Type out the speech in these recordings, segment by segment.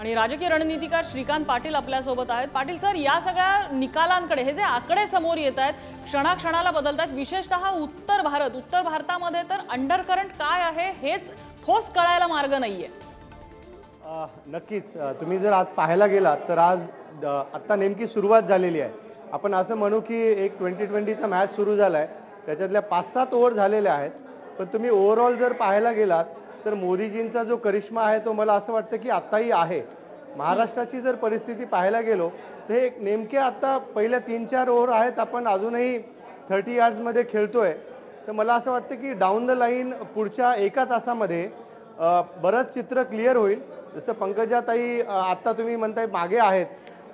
आणि राजकीय रणनीतिकार श्रीकांत पाटील आपल्यासोबत आहेत। पाटील सर, या सगळ्या निकालांकडे हे जे आकडे समोर येत आहेत क्षणाक्षणाला बदलतात, विशेषतः उत्तर भारतामध्ये तर अंडरकरंट काय आहे हेच ठोस कळायला मार्ग नाहीये। नक्कीच तुम्ही जर आज पाहायला गेलात तर आज आता नेमकी सुरुवात झालेली आहे। आपण असं म्हणू की एक 2020चा मॅच सुरू झाला आहे, त्याच्यातल्या 5-7 ओव्हर झालेल्या आहेत, पण तुम्ही ओव्हरऑल जर पाहायला गेलात तर मोदीजींचा जो करिश्मा आहे तो मला असं वाटतं की आत्ताही आहे। महाराष्ट्राची जर परिस्थिती पाहायला गेलो तर हे नेमके आता पहिल्या 3-4 ओव्हर आहेत, आपण अजूनही 30 यार्ड्समध्ये खेळतोय, तर मला असं वाटतं की डाऊन द लाईन पुढच्या एका तासामध्ये बरंच चित्र क्लिअर होईल। जसं पंकजाताई आत्ता तुम्ही म्हणताय मागे आहेत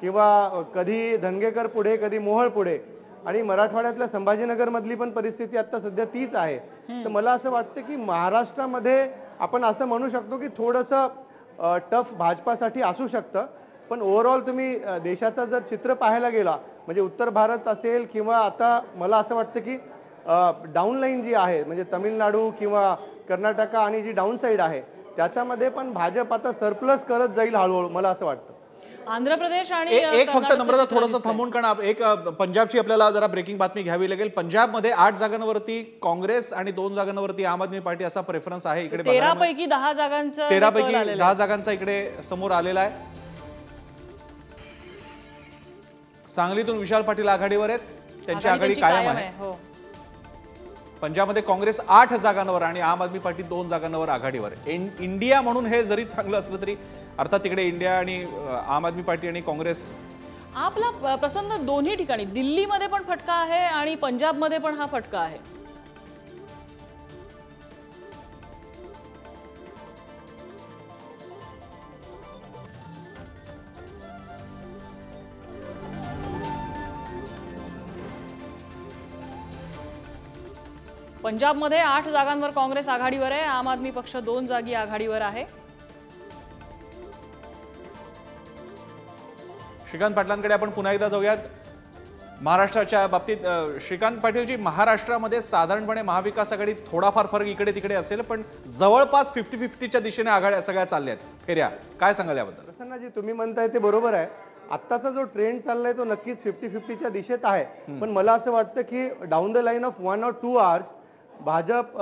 किंवा कधी धनगेकर पुढे कधी मोहोळ पुढे, आणि मराठवाड्यातल्या संभाजीनगरमधली पण परिस्थिती आता सध्या तीच आहे। तर मला असं वाटतं की महाराष्ट्रामध्ये आपण असं म्हणू शकतो की थोडंसं टफ भाजपासाठी असू शकतं, पण ओव्हरऑल तुम्ही देशाचा जर चित्र पाहायला गेला म्हणजे उत्तर भारत असेल किंवा आता मला असं वाटतं की डाऊन लाईन जी आहे म्हणजे तमिळनाडू किंवा कर्नाटका आणि जी डाऊन साईड आहे त्याच्यामध्ये पण भाजप आता सरप्लस करत जाईल हळूहळू, मला असं वाटतं। आंध्र प्रदेश आणि एक फक्त नम्रता थोडंसं थांबून, कारण एक पंजाबची आपल्याला जरा ब्रेकिंग बातमी घ्यावी लागेल। पंजाबमध्ये 8 जागांवरती काँग्रेस आणि 2 जागांवरती आम आदमी पार्टी असा प्रेफरन्स आहे। इकडे 13 पैकी 10 जागांचा 13 पैकी 10 जागांचा इकडे समोर आलेला आहे। सांगलीतून विशाल पाटील आघाडीवर आहेत, त्यांची आघाडी कायम आहे। पंजाबमध्ये काँग्रेस 8 जागांवर आणि आम आदमी पार्टी 2 जागांवर आघाडीवर। इंडिया म्हणून हे जरी चांगलं असलं तरी अर्थात तिकडे इंडिया आणि आम आदमी पार्टी आणि काँग्रेस आपला प्रसन्न दोन्ही ठिकाणी, दिल्लीमध्ये पण फटका आहे आणि पंजाबमध्ये पण हा फटका आहे। पंजाबमध्ये 8 जागांवर काँग्रेस आघाडीवर आहे, आम आदमी पक्ष 2 जागी आघाडीवर आहे। श्रीकांत पाटलांकडे आपण पुन्हा एकदा जाऊयात। महाराष्ट्राच्या बाबतीत श्रीकांत पाटीलजी, महाराष्ट्रामध्ये साधारणपणे महाविकास आघाडी थोडाफार फरक इकडे तिकडे असेल, पण जवळपास 50-50च्या दिशेने आघाड्या सगळ्या चालल्या आहेत फेऱ्या, काय सांगाल याबद्दल? प्रसन्नाजी, तुम्ही म्हणताय ते बरोबर आहे। आत्ताचा जो ट्रेंड चाललाय तो नक्कीच 50-50च्या दिशेत आहे, पण मला असं वाटतं की down the line of 1 or 2 hours Bhajap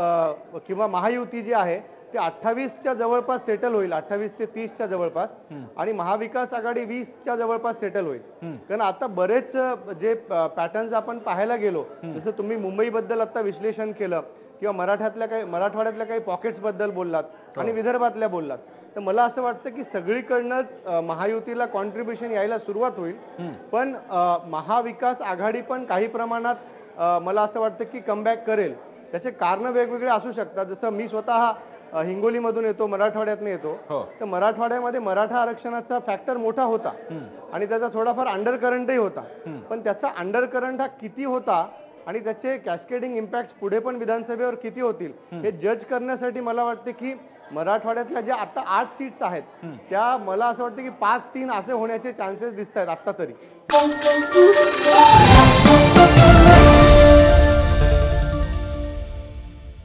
किंवा महायुती जी आहे ते 28च्या जवळपास सेटल होईल, 28 ते 30च्या जवळपास, आणि महाविकास आघाडी 20च्या जवळपास सेटल होईल। कारण आता बरेच जे पॅटर्न्स आपण पाहायला गेलो, जसं तुम्ही मुंबईबद्दल आता विश्लेषण केलं किंवा मराठवाड्यातल्या काही पॉकेट्स बद्दल बोललात आणि विदर्भातल्या बोललात, तर मला असं वाटतं की सगळीकडनंच महायुतीला कॉन्ट्रीब्युशन यायला सुरुवात होईल, पण महाविकास आघाडी पण काही प्रमाणात मला असं वाटतं की कमबॅक करेल। त्याचे कारण वेगवेगळे असू शकतात। जसं मी स्वतः हिंगोलीमधून येतो, मराठवाड्यातून येतो, तर मराठवाड्यामध्ये मराठा आरक्षणाचा फॅक्टर मोठा होता आणि त्याचा थोडाफार अंडर करंटही होता, पण त्याचा अंडर करंट हा किती होता आणि त्याचे कॅस्केडिंग इम्पॅक्ट पुढे पण विधानसभेवर किती होतील हे जज करण्यासाठी मला वाटते की मराठवाड्यातल्या ज्या आता 8 सीट्स आहेत त्या मला असं वाटतं की 5-3 असे होण्याचे चान्सेस दिसत आहेत आत्ता तरी।